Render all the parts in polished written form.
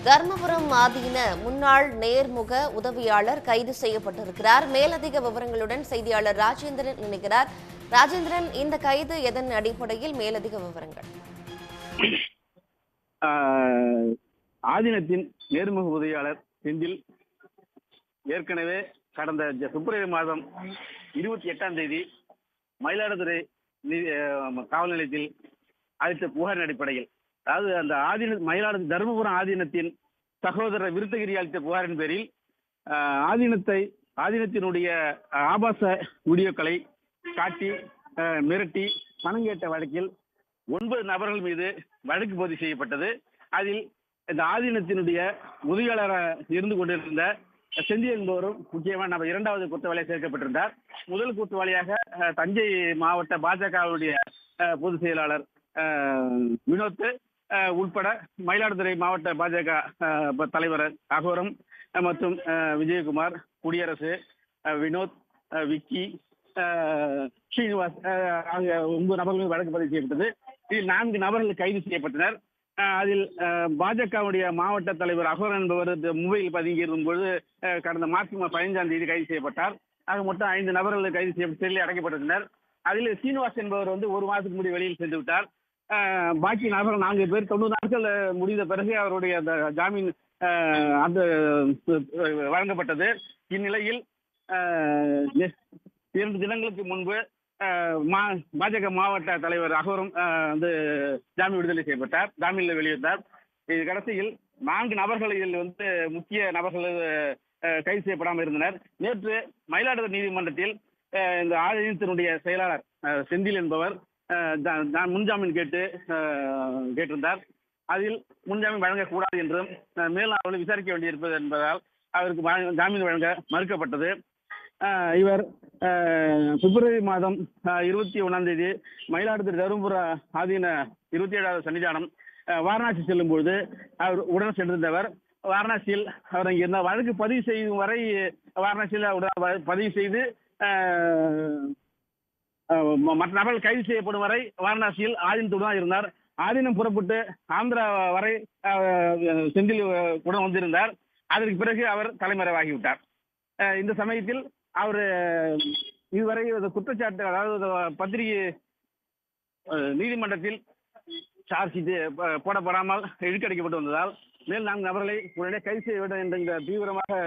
தர்மபுரம் ஆதீன முன்னாள் நேர்முக உதவியாளர் கைது செய்யப்பட்டிருக்கிறார். மேலதிக விவரங்களுடன் செய்தியாளர் ராஜேந்திரன் இணைகிறார். ராஜேந்திரன், இந்த கைது எதன் அடிப்படையில்? மேலதிக விவரங்கள். ஆதீனத்தின் நேர்முக உதவியாளர் செந்தில் ஏற்கனவே கடந்த பிப்ரவரி மாதம் 28ஆம் தேதி மயிலாடுதுறை காவல் நிலையத்தில் அளித்த புகாரின் அடிப்படையில், அதாவது அந்த மயிலாடுதுறை தர்மபுரம் ஆதீனத்தின் சகோதரர் விருத்தகிரி அளித்த புகாரின் பேரில் ஆதீனத்தினுடைய ஆபாச வீடியோக்களை காட்டி மிரட்டி பணம் கேட்ட வழக்கில் 9 நபர்கள் மீது வழக்கு பதிவு செய்யப்பட்டது. அதில் இந்த ஆதீனத்தினுடைய உதவியாளராக இருந்து கொண்டிருந்த செந்தில் என்பவரும் முக்கியமான நபர் 2வது குற்றவாளியாக சேர்க்கப்பட்டிருந்தார். முதல் குற்றவாளியாக தஞ்சை மாவட்ட பாஜகவுடைய பொதுச் செயலாளர் வினோத் உட்பட மயிலாடுதுறை மாவட்ட பாஜக தலைவர் அகோரம் மற்றும் விஜயகுமார், குடியரசு, வினோத், விக்கி, ஸ்ரீனிவாஸ் ஆகிய 9 நபர்கள் வழக்கு பதிவு செய்யப்பட்டது. இதில் 4 நபர்கள் கைது செய்யப்பட்டனர். அதில் பாஜகவுடைய மாவட்ட தலைவர் அகோரன் என்பவர் மும்பையில் பதுங்கியிருக்கும் பொழுது கடந்த மார்ச் 15ஆம் தேதி கைது செய்யப்பட்டார். ஆக மொத்தம் 5 நபர்கள் கைது செய்யப்பட்டு சிறையில் அடைக்கப்பட்டிருந்தனர். அதில் ஸ்ரீனிவாஸ் என்பவர் ஒரு மாதத்துக்கு முன்னாடி வெளியில் சென்று விட்டார். பாக்கி நபர்கள் 4 பேர் 90 நாட்கள் முடிந்த பிறகு அவருடைய அந்த ஜாமீன் வழங்கப்பட்டது. இந்நிலையில் 2 தினங்களுக்கு முன்பு பாஜக மாவட்ட தலைவர் அகோரம் ஜாமீன் விடுதலை செய்யப்பட்டார், ஜாமீனில் வெளியிட்டார். இது கடைசியில் 4 நபர்கள் இதில் முக்கிய நபர்கள் கைது செய்யப்படாமல் இருந்தனர். நேற்று மயிலாடுதுறை நீதிமன்றத்தில் இந்த ஆதீனத்தினுடைய செயலாளர் செந்தில் என்பவர் முன்ஜாமீன் கேட்டிருந்தார். அதில் முன்ஜாமீன் வழங்கக்கூடாது என்றும் மேலும் அவர்களை விசாரிக்க வேண்டியிருப்பது என்பதால் அவருக்கு ஜாமீன் வழங்க மறுக்கப்பட்டது. இவர் பிப்ரவரி மாதம் 21ஆம் தேதி மயிலாடுதுறை தருமபுர ஆதீன 27வது சன்னிதானம் வாரணாசி செல்லும் பொழுது அவர் உடன் சென்றிருந்தவர். வாரணாசியில் அவர் அங்கே இருந்த வழக்கு பதிவு செய்யும் வரை வாரணாசியில் பதிவு செய்து மற்ற நபர்கள் கைது செய்யப்படும் வரை வாரணாசியில் ஆதீனத்துடன் தான் இருந்தார். ஆதீனம் புறப்பட்டு ஆந்திரா வரை செந்தில் உடன் வந்திருந்தார். அதற்கு பிறகு அவர் தலைமறைவாகிவிட்டார். இந்த சமயத்தில் அவர் இதுவரை குற்றச்சாட்டு, அதாவது பத்திரிகை நீதிமன்றத்தில் சார்ஜ் ஷீட் போடப்படாமல் இழுக்கடிக்கப்பட்டு வந்ததால் மேல் 4 நபர்களை உடனே கைது செய்ய வேண்டும் என்ற தீவிரமாக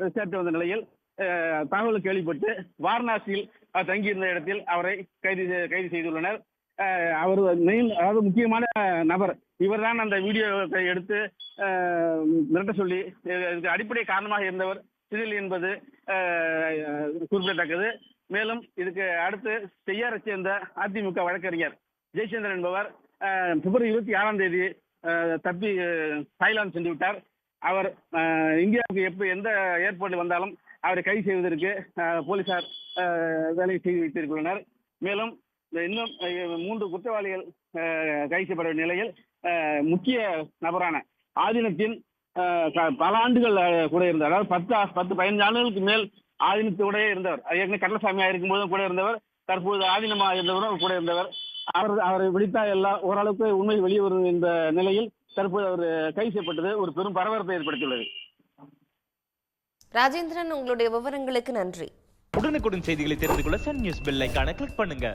விசாரித்து வந்த நிலையில் தகவல் கேள்விப்பட்டு வாரணாசியில் தங்கியிருந்த இடத்தில் அவரை கைது செய்துள்ளனர். அவர் அதாவது முக்கியமான நபர் இவர்தான் அந்த வீடியோவை எடுத்து மிரட்ட சொல்லி இதுக்கு அடிப்படை காரணமாக இருந்தவர் சிதில் என்பது குறிப்பிடத்தக்கது. மேலும் இதுக்கு அடுத்து செய்யாரை சேர்ந்த அதிமுக வழக்கறிஞர் ஜெயச்சந்திரன் என்பவர் பிப்ரவரி 26ஆம் தேதி தப்பி தாய்லாந்து சென்று விட்டார். அவர் இந்தியாவுக்கு எந்த ஏற்பாடு வந்தாலும் அவரை கைது செய்வதற்கு போலீசார் வேலை செய்து வைத்திருக்கின்றனர். மேலும் இன்னும் 3 குற்றவாளிகள் கைது செய்யப்பட்ட நிலையில் முக்கிய நபரான ஆதீனத்தின் பல ஆண்டுகள் கூட இருந்தார், அதாவது 10-15 ஆண்டுகளுக்கு மேல் ஆதீனத்தோடே இருந்தவர். ஏற்கனவே கடலசாமியாக இருக்கும்போதும் கூட இருந்தவர், தற்போது ஆதீனமாக இருந்தவரும் கூட இருந்தவர். அவரை விழித்தால் ஓரளவுக்கு உண்மை வெளியே வரும் என்ற நிலையில் தற்போது அவர் கைது செய்யப்பட்டது ஒரு பெரும் பரபரப்பை ஏற்படுத்தியுள்ளது. ராஜேந்திரன், உங்களுடைய விவரங்களுக்கு நன்றி. உடனுக்குடன் செய்திகளை தெரிந்து கொள்ள சன் நியூஸ் பெல் ஐகானை கிளிக் பண்ணுங்க.